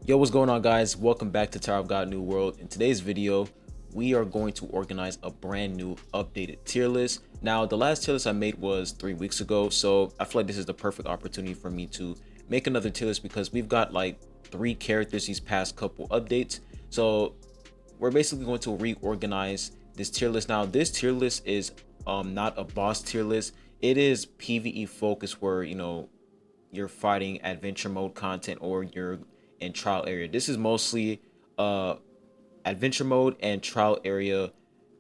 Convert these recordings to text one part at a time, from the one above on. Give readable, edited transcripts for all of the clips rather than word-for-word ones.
Yo, what's going on, guys? Welcome back to Tower of God New World. In today's video, we are going to organize a brand new updated tier list. Now, the last tier list I made was 3 weeks ago, so I feel like this is the perfect opportunity for me to make another tier list because we've got like 3 characters these past couple updates. So we're basically going to reorganize this tier list. Now, this tier list is not a boss tier list. It is PVE focused, where you're fighting adventure mode content or you're in trial area. This is mostly adventure mode and trial area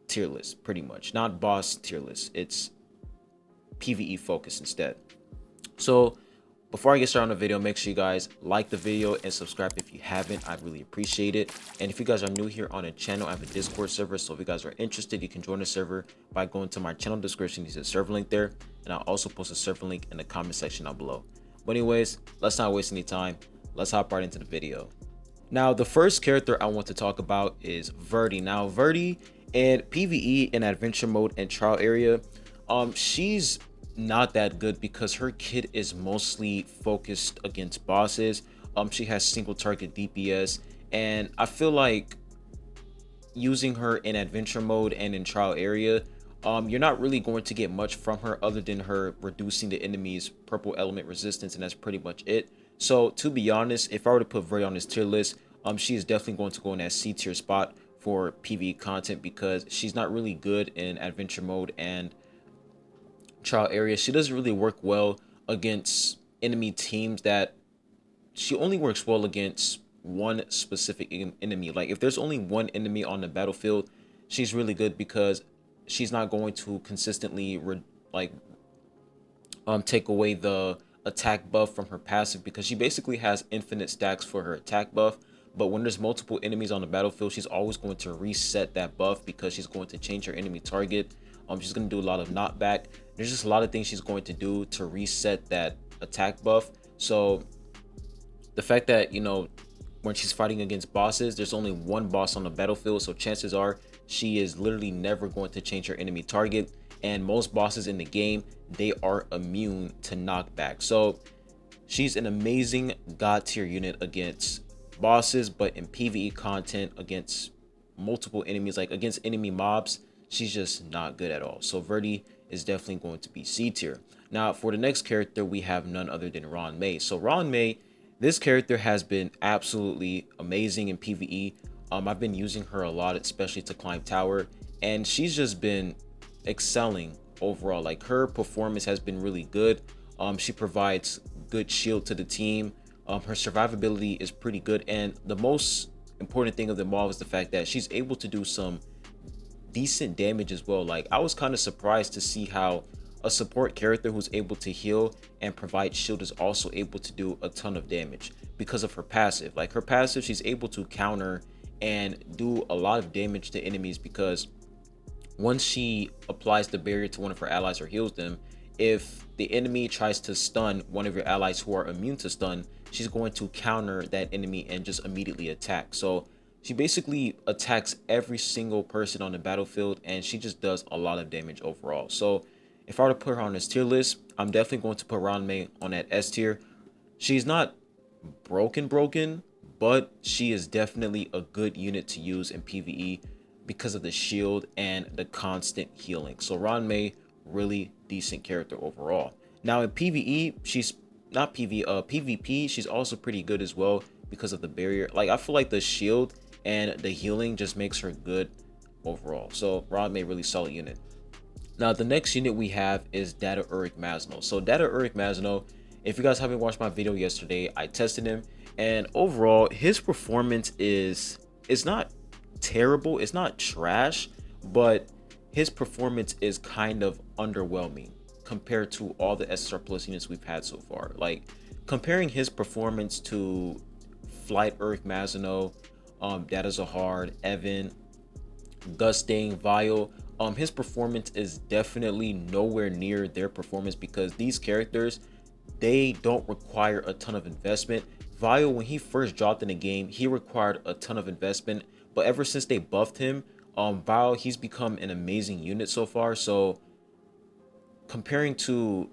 tier list, pretty much. Not boss tier list. It's PVE focused instead. So before I get started on the video, make sure you guys like the video and subscribe if you haven't. I'd really appreciate it. And if you guys are new here on the channel, I have a Discord server. So if you guys are interested, you can join the server by going to my channel description. There's a server link there. And I'll also post a server link in the comment section down below. But anyways, let's not waste any time. Let's hop right into the video. Now, the first character I want to talk about is Verie. Now, Verie in PvE in adventure mode and trial area, she's not that good because her kit is mostly focused against bosses. She has single target DPS, and I feel like using her in adventure mode and in trial area, you're not really going to get much from her other than her reducing the enemy's purple element resistance, and that's pretty much it. So to be honest, if I were to put Verie on this tier list, she is definitely going to go in that C tier spot for PvE content because she's not really good in adventure mode and trial area. She doesn't really work well against enemy teams. That she only works well against one specific enemy. Like if there's only one enemy on the battlefield, she's really good because she's not going to consistently take away the attack buff from her passive, because she basically has infinite stacks for her attack buff. But when there's multiple enemies on the battlefield, she's always going to reset that buff because she's going to change her enemy target. She's going to do a lot of knockback. There's just a lot of things she's going to do to reset that attack buff. So the fact that, when she's fighting against bosses, there's only one boss on the battlefield, so chances are she is literally never going to change her enemy target. And most bosses in the game, they are immune to knockback. So she's an amazing god tier unit against bosses, but in PvE content against multiple enemies, like against enemy mobs, she's just not good at all. So Verie is definitely going to be C tier. Now for the next character, we have none other than Ron May. So Ron May, this character has been absolutely amazing in PvE. I've been using her a lot, especially to climb tower, and she's just been excelling overall. Like her performance has been really good. She provides good shield to the team. Her survivability is pretty good, and the most important thing of them all is the fact that she's able to do some decent damage as well. Like I was kind of surprised to see how a support character who's able to heal and provide shield is also able to do a ton of damage because of her passive. Like her passive, she's able to counter and do a lot of damage to enemies, because once she applies the barrier to one of her allies or heals them, if the enemy tries to stun one of your allies who are immune to stun, she's going to counter that enemy and just immediately attack. So she basically attacks every single person on the battlefield, and she just does a lot of damage overall. So if I were to put her on this tier list, I'm definitely going to put Ron May on that S tier. She's not broken, but she is definitely a good unit to use in PvE because of the shield and the constant healing. So Ron May, really decent character overall. Now in PvE, she's not PvP, she's also pretty good as well because of the barrier. Like I feel like the shield and the healing just makes her good overall. So Ron May, really solid unit. Now the next unit we have is Data Eric Masano. So Data Eric Masano, if you guys haven't watched my video yesterday, I tested him, and overall his performance is, it's not terrible, it's not trash, but his performance is kind of underwhelming compared to all the SSR plus units we've had so far. Like comparing his performance to Flight Eric Masano, Data Zahard, Evan, Gusting, Viole, his performance is definitely nowhere near their performance because these characters, they don't require a ton of investment. Viole, when he first dropped in the game, he required a ton of investment, but ever since they buffed him, Viole, he's become an amazing unit so far. So comparing to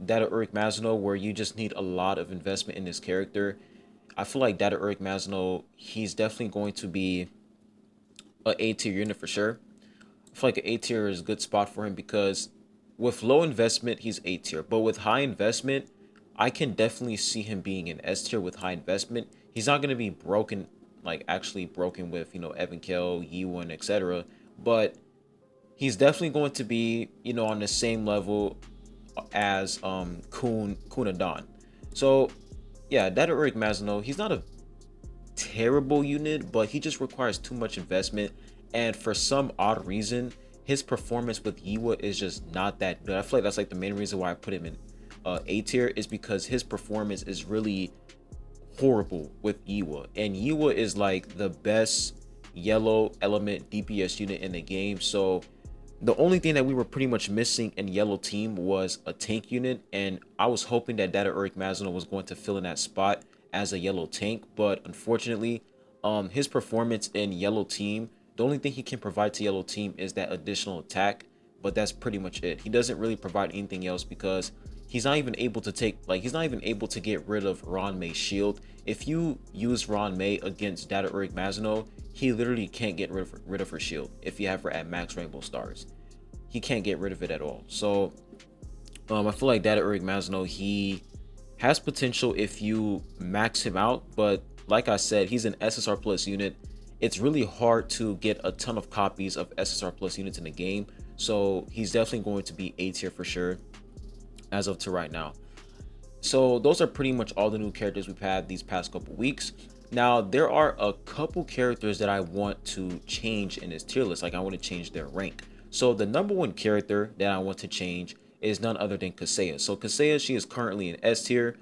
that of Eric Masano, where you just need a lot of investment in this character, I feel like that Eric Masano, he's definitely going to be a A tier unit for sure. I feel like an A tier is a good spot for him because with low investment, he's A tier. But with high investment, I can definitely see him being an S tier with high investment. He's not going to be broken, like actually broken with, Evan Kell, Yiwon, etc. But he's definitely going to be, on the same level as Kunadon. So yeah, that Eric Masano, he's not a terrible unit, but he just requires too much investment. And for some odd reason, his performance with Yiwa is just not that good. I feel like that's like the main reason why I put him in A tier, is because his performance is really horrible with Yiwa. And Yiwa is like the best yellow element DPS unit in the game. So the only thing that we were pretty much missing in yellow team was a tank unit, and I was hoping that Data Eric Masano was going to fill in that spot as a yellow tank, but unfortunately, his performance in yellow team, the only thing he can provide to yellow team is that additional attack, but that's pretty much it. He doesn't really provide anything else because he's not even able to get rid of Ron May's shield. If you use Ron May against Data Eric Masano, he literally can't get rid of her shield if you have her at max rainbow stars. He can't get rid of it at all. So I feel like Data Eric Masano, he has potential if you max him out, but like I said, he's an SSR plus unit. It's really hard to get a ton of copies of SSR plus units in the game, so he's definitely going to be A tier for sure as of to right now. So those are pretty much all the new characters we've had these past couple weeks. Now there are a couple characters that I want to change in this tier list. Like I want to change their rank. So the number one character that I want to change is none other than Kaseya. So Kaseya, she is currently in S tier.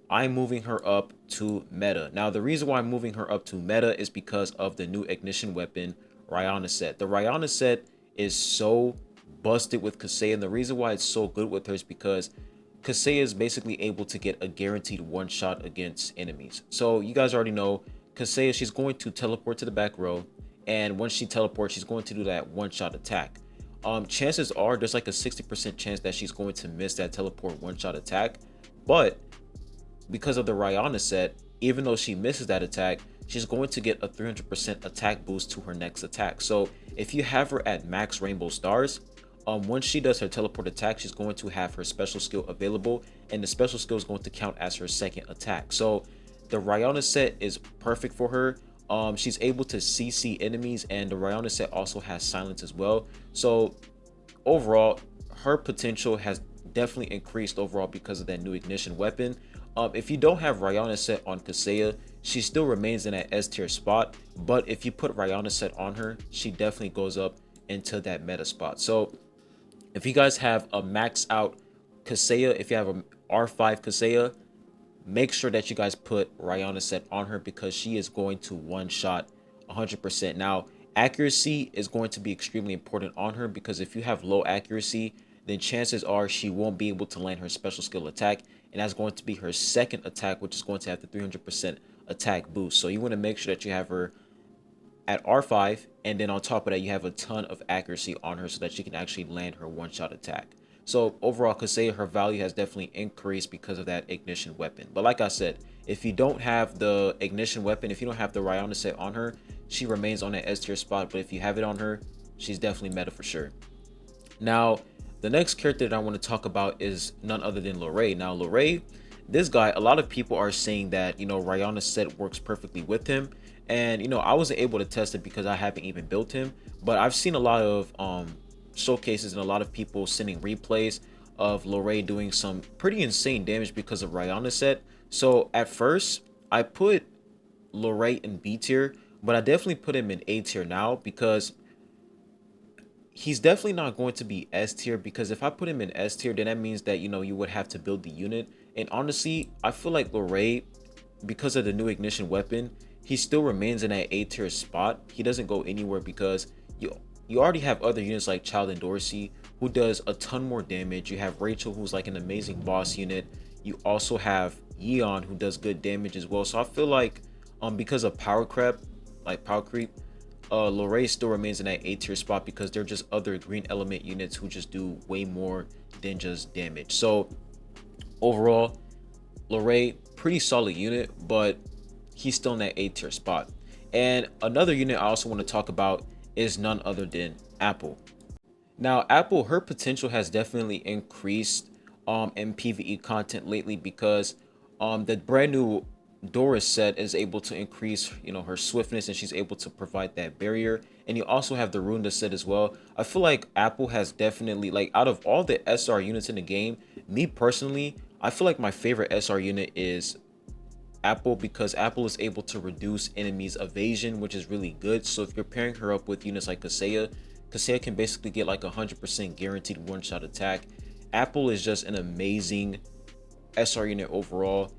I'm moving her up to meta. Now the reason why I'm moving her up to meta is because of the new ignition weapon Rihanna set. The Rihanna set is so busted with Kaseya, and the reason why it's so good with her is because Kaseya is basically able to get a guaranteed one shot against enemies. So you guys already know Kaseya, she's going to teleport to the back row, and once she teleports, she's going to do that one shot attack. Chances are there's like a 60% chance that she's going to miss that teleport one shot attack, but because of the Rihanna set, even though she misses that attack, she's going to get a 300% attack boost to her next attack. So if you have her at max rainbow stars, once she does her teleport attack, she's going to have her special skill available, and the special skill is going to count as her second attack. So the Rihanna set is perfect for her. She's able to CC enemies, and the Rihanna set also has silence as well. So overall, her potential has definitely increased overall because of that new ignition weapon. If you don't have Rihanna set on Kaseya, she still remains in that S tier spot, but if you put Rihanna set on her, she definitely goes up into that meta spot. So if you guys have a max out Kaseya, if you have a R5 Kaseya, make sure that you guys put Rihanna set on her because she is going to one shot 100%. Now, accuracy is going to be extremely important on her because if you have low accuracy, then chances are she won't be able to land her special skill attack, and that's going to be her second attack, which is going to have the 300% attack boost. So you want to make sure that you have her at R5, and then on top of that, you have a ton of accuracy on her so that she can actually land her one-shot attack. So overall, Kaseya, her value has definitely increased because of that ignition weapon. But like I said, if you don't have the ignition weapon, if you don't have the Rihanna set on her, she remains on that S tier spot. But if you have it on her, she's definitely meta for sure. Now, the next character that I want to talk about is none other than Loray. Now, Loray, this guy, a lot of people are saying that, Rihanna set works perfectly with him. And, I wasn't able to test it because I haven't even built him. But I've seen a lot of showcases and a lot of people sending replays of Loray doing some pretty insane damage because of Rihanna set. So at first, I put Loray in B tier, but I definitely put him in A tier now because he's definitely not going to be S tier, because if I put him in S tier, then that means that, you would have to build the unit. And honestly, I feel like Loray, because of the new ignition weapon, he still remains in that A tier spot. He doesn't go anywhere because you already have other units like Child and Dorsey who does a ton more damage. You have Rachel, who's like an amazing boss unit. You also have Yeon, who does good damage as well. So I feel like because of power creep, Loray still remains in that A tier spot because they're just other green element units who just do way more than just damage. So overall, Loray, pretty solid unit, but he's still in that A tier spot. And another unit I also want to talk about is none other than Apple. Now, Apple, her potential has definitely increased in PvE content lately because the brand new Doris set is able to increase, her swiftness, and she's able to provide that barrier. And you also have the Runda set as well. I feel like Apple has definitely, like, out of all the SR units in the game, me personally, I feel like my favorite SR unit is Apple, because Apple is able to reduce enemies evasion, which is really good. So if you're pairing her up with units like Kaseya can basically get like 100% guaranteed one-shot attack. Apple is just an amazing SR unit overall.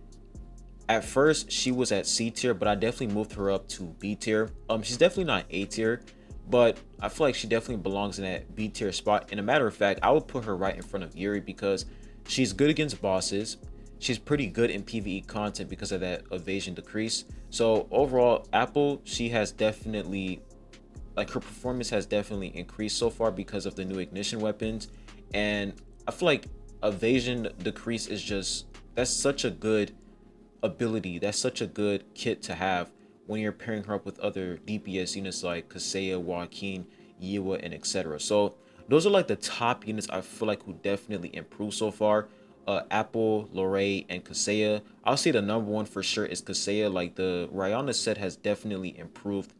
At first, she was at C tier, but I definitely moved her up to B tier. She's definitely not A tier, but I feel like she definitely belongs in that B tier spot. And a matter of fact, I would put her right in front of Verie because she's good against bosses. She's pretty good in PvE content because of that evasion decrease. So overall, Apple, she has definitely, like, her performance has definitely increased so far because of the new ignition weapons. And I feel like evasion decrease is just, that's such a good ability, that's such a good kit to have when you're pairing her up with other DPS units like Kaseya, Joaquin, Yiwa, and etc. So those are like the top units I feel like who definitely improved so far. Apple, Loray, and Kaseya. I'll say the number one for sure is Kaseya. Like, the Rihanna set has definitely improved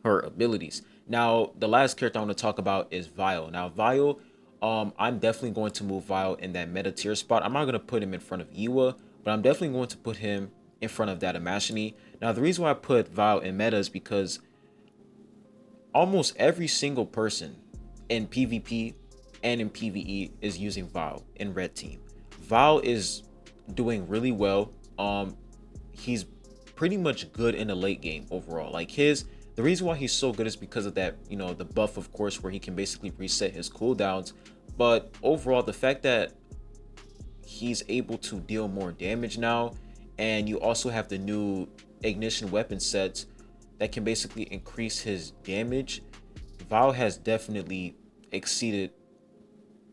her abilities. Now, the last character I want to talk about is Viole. Now, Viole, I'm definitely going to move Viole in that meta tier spot. I'm not going to put him in front of Yiwa, but I'm definitely going to put him in front of that Amashini. Now, the reason why I put Viole in meta is because almost every single person in PvP and in PvE is using Viole in red team. Viole is doing really well. He's pretty much good in the late game overall. Like, the reason why he's so good is because of that, the buff, of course, where he can basically reset his cooldowns. But overall, the fact that he's able to deal more damage now, and you also have the new ignition weapon sets that can basically increase his damage, Viole has definitely exceeded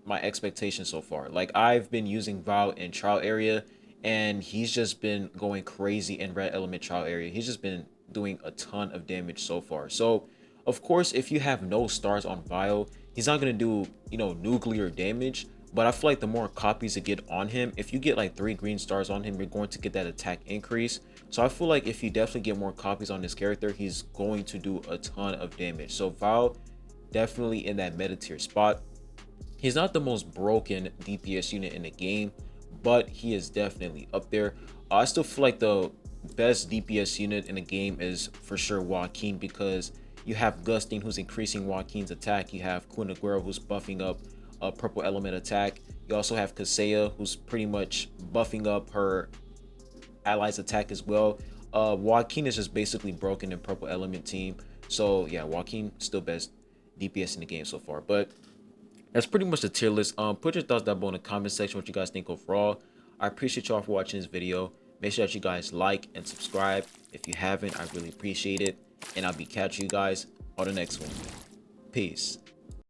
my expectations so far. Like, I've been using Viole in trial area, and he's just been going crazy in red element trial area. He's just been doing a ton of damage so far. So of course, if you have no stars on Viole, he's not going to do, nuclear damage. But I feel like the more copies you get on him, if you get like 3 green stars on him, you're going to get that attack increase. So I feel like if you definitely get more copies on this character, he's going to do a ton of damage. So Viole, definitely in that meta tier spot. He's not the most broken DPS unit in the game, but he is definitely up there. I still feel like the best DPS unit in the game is for sure Joaquin, because you have Gusting, who's increasing Joaquin's attack. You have Kunaguero, who's buffing up a purple element attack. You also have Kaseya, who's pretty much buffing up her allies attack as well. Joaquin is just basically broken in purple element team. So yeah, Joaquin still best DPS in the game so far. But that's pretty much the tier list. Put your thoughts down below in the comment section what you guys think overall. I appreciate y'all for watching this video. Make sure that you guys like and subscribe if you haven't. I really appreciate it. And I'll be catching you guys on the next one. Peace.